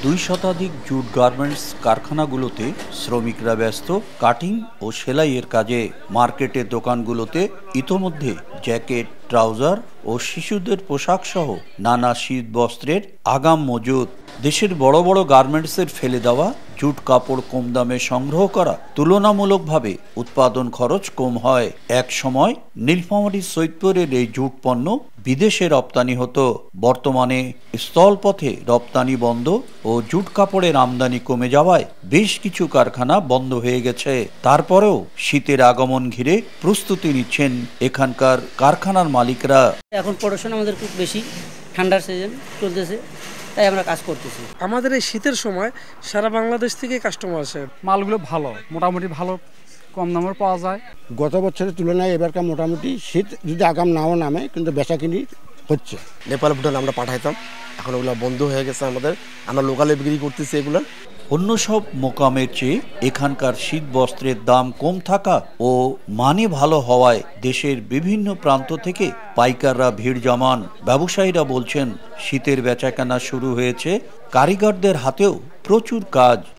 2 শতাধিক jute garments কারখানাগুলোতে শ্রমিকরা ব্যস্ত কাটিং ও সেলাইয়ের কাজে। মার্কেটের দোকানগুলোতে ইতোমধ্যে জ্যাকেট, ট্রাউজার ও শিশুদের পোশাক সহ নানা শীত বস্ত্রের আগাম মজুদ। দেশের বড় বড় গার্মেন্টসের ফেলে দেওয়া জুট কাপড় কম দামে সংগ্রহ করা তুলনামূলকভাবে উৎপাদন খরচ কম হয়। এক সময় নীলফামারী সৈয়দপুরের এই জুট পণ্য বিদেশে রপ্তানি হতো। বর্তমানে স্থলপথে রপ্তানি বন্ধ ও জুট কাপড়ের আমদানি কমে যাওয়ায় বেশ কিছু কারখানা বন্ধ হয়ে গেছে। তারপরেও শীতের আগমন ঘিরে প্রস্তুতি নিচ্ছেন এখানকার কারখানার মালিকরা। এখন প্রোডাকশন আমাদের খুব বেশি, ঠান্ডার সিজন চলতেছে, তাই আমরা কাজ করতেছি। আমাদের এই শীতের সময় সারা বাংলাদেশ থেকে কাস্টমার আসে। মালগুলো ভালো, মোটামুটি ভালো, কম দামের পাওয়া যায়। গত বছরের তুলনায় এবারকার মোটামুটি শীত যদি আগাম নাও নামে, কিন্তু বেচাকিনি হচ্ছে। নেপাল, ভুটান আমরা পাঠাইতাম, এখন ওগুলো বন্ধ হয়ে গেছে। আমরা লোকালে বিক্রি করতেছি এগুলো। অন্য সব মোকামের চেয়ে এখানকার শীত বস্ত্রের দাম কম থাকা ও মানে ভালো হওয়ায় দেশের বিভিন্ন প্রান্ত থেকে পাইকাররা ভিড় জমান। ব্যবসায়ীরা বলছেন শীতের বেচাকেনা শুরু হয়েছে, কারিগরদের হাতেও প্রচুর কাজ।